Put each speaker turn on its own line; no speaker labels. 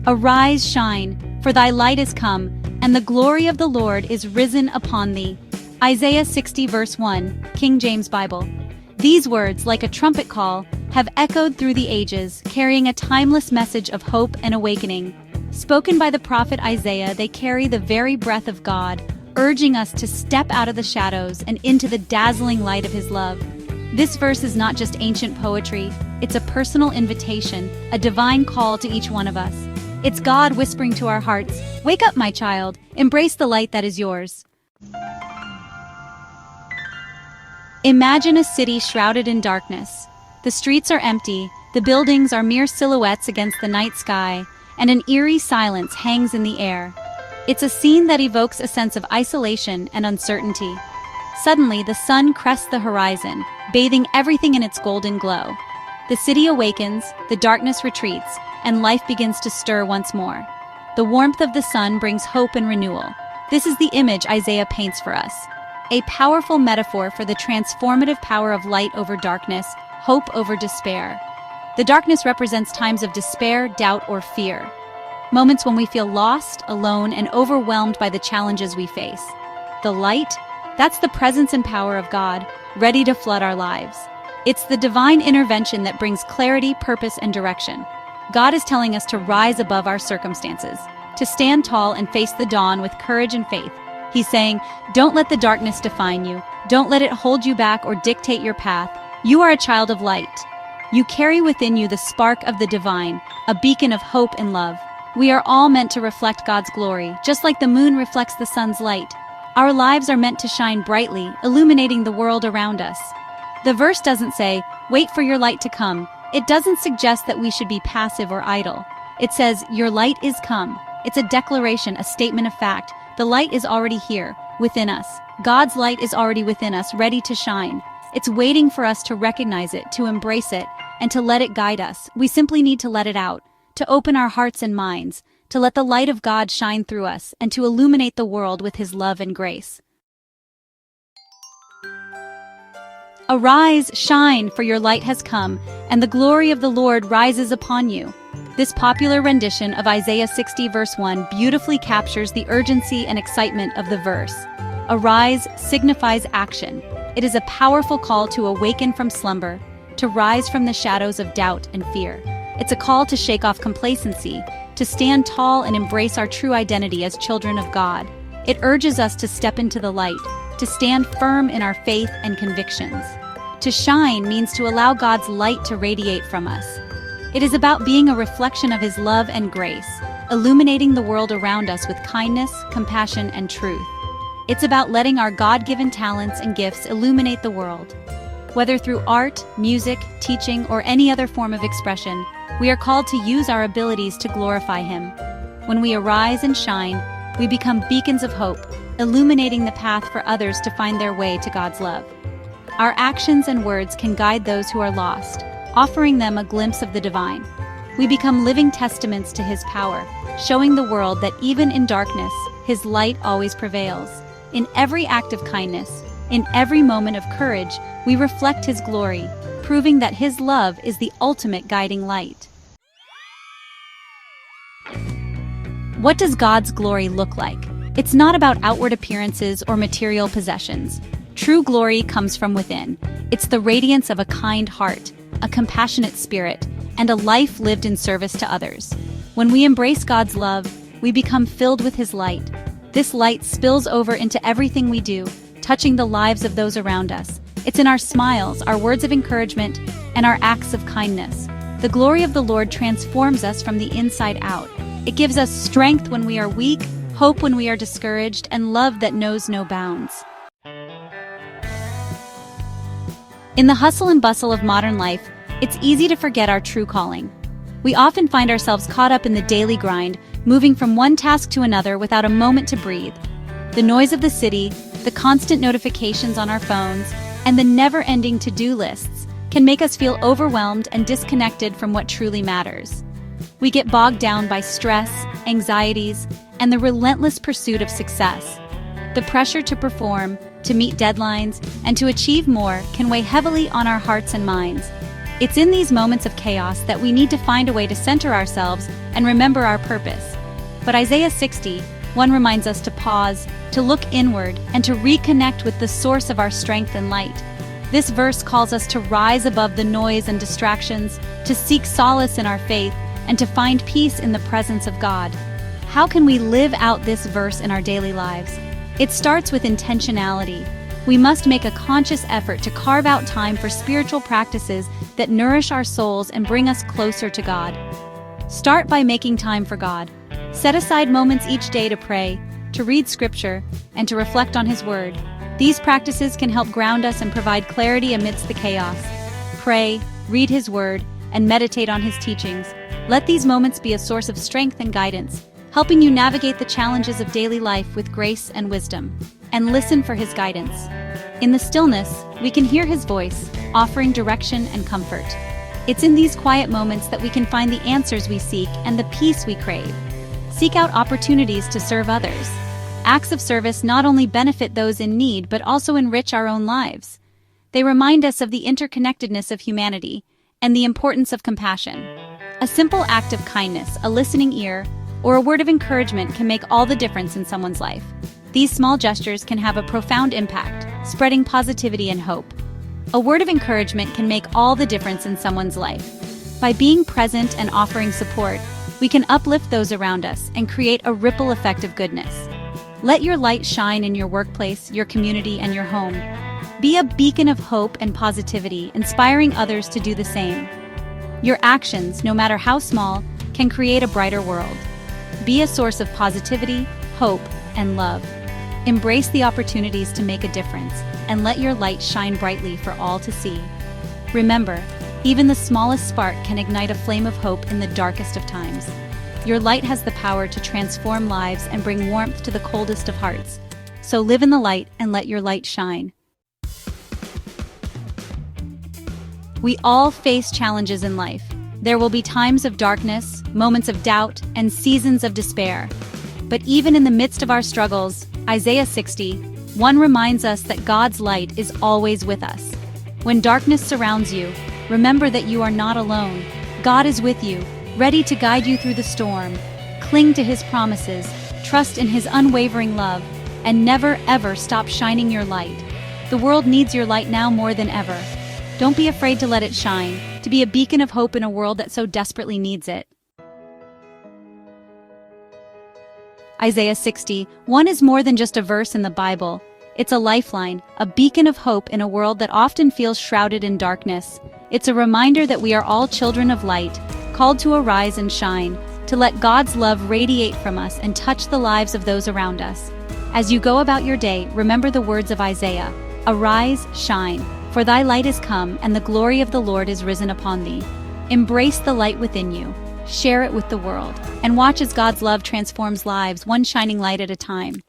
Arise, shine, for thy light is come, and the glory of the Lord is risen upon thee. Isaiah 60 verse 1, King James Bible. These words, like a trumpet call, have echoed through the ages, carrying a timeless message of hope and awakening. Spoken by the prophet Isaiah, they carry the very breath of God, urging us to step out of the shadows and into the dazzling light of His love. This verse is not just ancient poetry, it's a personal invitation, a divine call to each one of us. It's God whispering to our hearts, "Wake up, my child, embrace the light that is yours." Imagine a city shrouded in darkness. The streets are empty, the buildings are mere silhouettes against the night sky, and an eerie silence hangs in the air. It's a scene that evokes a sense of isolation and uncertainty. Suddenly, the sun crests the horizon, bathing everything in its golden glow. The city awakens, the darkness retreats, and life begins to stir once more. The warmth of the sun brings hope and renewal. This is the image Isaiah paints for us. A powerful metaphor for the transformative power of light over darkness, hope over despair. The darkness represents times of despair, doubt, or fear. Moments when we feel lost, alone, and overwhelmed by the challenges we face. The light, that's the presence and power of God, ready to flood our lives. It's the divine intervention that brings clarity, purpose, and direction. God is telling us to rise above our circumstances, to stand tall and face the dawn with courage and faith. He's saying, don't let the darkness define you. Don't let it hold you back or dictate your path. You are a child of light. You carry within you the spark of the divine, a beacon of hope and love. We are all meant to reflect God's glory, just like the moon reflects the sun's light. Our lives are meant to shine brightly, illuminating the world around us. The verse doesn't say, wait for your light to come. It doesn't suggest that we should be passive or idle. It says, your light is come. It's a declaration, a statement of fact. The light is already here, within us. God's light is already within us, ready to shine. It's waiting for us to recognize it, to embrace it, and to let it guide us. We simply need to let it out, to open our hearts and minds, to let the light of God shine through us, and to illuminate the world with His love and grace. Arise, shine, for your light has come, and the glory of the Lord rises upon you. This popular rendition of Isaiah 60 verse 1 beautifully captures the urgency and excitement of the verse. Arise signifies action. It is a powerful call to awaken from slumber, to rise from the shadows of doubt and fear. It's a call to shake off complacency, to stand tall and embrace our true identity as children of God. It urges us to step into the light, to stand firm in our faith and convictions. To shine means to allow God's light to radiate from us. It is about being a reflection of His love and grace, illuminating the world around us with kindness, compassion, and truth. It's about letting our God-given talents and gifts illuminate the world. Whether through art, music, teaching, or any other form of expression, we are called to use our abilities to glorify Him. When we arise and shine, we become beacons of hope, illuminating the path for others to find their way to God's love. Our actions and words can guide those who are lost, offering them a glimpse of the divine. We become living testaments to His power, showing the world that even in darkness, His light always prevails. In every act of kindness, in every moment of courage, we reflect His glory, proving that His love is the ultimate guiding light. What does God's glory look like? It's not about outward appearances or material possessions. True glory comes from within. It's the radiance of a kind heart, a compassionate spirit, and a life lived in service to others. When we embrace God's love, we become filled with His light. This light spills over into everything we do, touching the lives of those around us. It's in our smiles, our words of encouragement, and our acts of kindness. The glory of the Lord transforms us from the inside out. It gives us strength when we are weak, hope when we are discouraged, and love that knows no bounds. In the hustle and bustle of modern life, it's easy to forget our true calling. We often find ourselves caught up in the daily grind, moving from one task to another without a moment to breathe. The noise of the city, the constant notifications on our phones, and the never-ending to-do lists can make us feel overwhelmed and disconnected from what truly matters. We get bogged down by stress, anxieties, and the relentless pursuit of success. The pressure to perform, to meet deadlines, and to achieve more can weigh heavily on our hearts and minds. It's in these moments of chaos that we need to find a way to center ourselves and remember our purpose. But Isaiah 60:1 reminds us to pause, to look inward, and to reconnect with the source of our strength and light. This verse calls us to rise above the noise and distractions, to seek solace in our faith, and to find peace in the presence of God. How can we live out this verse in our daily lives? It starts with intentionality. We must make a conscious effort to carve out time for spiritual practices that nourish our souls and bring us closer to God. Start by making time for God. Set aside moments each day to pray, to read scripture, and to reflect on His Word. These practices can help ground us and provide clarity amidst the chaos. Pray, read His Word, and meditate on His teachings. Let these moments be a source of strength and guidance, helping you navigate the challenges of daily life with grace and wisdom. And listen for His guidance. In the stillness, we can hear His voice, offering direction and comfort. It's in these quiet moments that we can find the answers we seek and the peace we crave. Seek out opportunities to serve others. Acts of service not only benefit those in need but also enrich our own lives. They remind us of the interconnectedness of humanity and the importance of compassion. A simple act of kindness, a listening ear, or a word of encouragement can make all the difference in someone's life. These small gestures can have a profound impact, spreading positivity and hope. A word of encouragement can make all the difference in someone's life. By being present and offering support, we can uplift those around us and create a ripple effect of goodness. Let your light shine in your workplace, your community, and your home. Be a beacon of hope and positivity, inspiring others to do the same. Your actions, no matter how small, can create a brighter world. Be a source of positivity, hope, and love. Embrace the opportunities to make a difference, and let your light shine brightly for all to see. Remember, even the smallest spark can ignite a flame of hope in the darkest of times. Your light has the power to transform lives and bring warmth to the coldest of hearts. So live in the light and let your light shine. We all face challenges in life. There will be times of darkness, moments of doubt, and seasons of despair. But even in the midst of our struggles, Isaiah 60:1 reminds us that God's light is always with us. When darkness surrounds you, remember that you are not alone. God is with you, ready to guide you through the storm. Cling to His promises, trust in His unwavering love, and never ever stop shining your light. The world needs your light now more than ever. Don't be afraid to let it shine, to be a beacon of hope in a world that so desperately needs it. Isaiah 60:1 is more than just a verse in the Bible. It's a lifeline, a beacon of hope in a world that often feels shrouded in darkness. It's a reminder that we are all children of light, called to arise and shine, to let God's love radiate from us and touch the lives of those around us. As you go about your day, remember the words of Isaiah: "Arise, shine, for thy light is come, and the glory of the Lord is risen upon thee." Embrace the light within you, share it with the world, and watch as God's love transforms lives, one shining light at a time.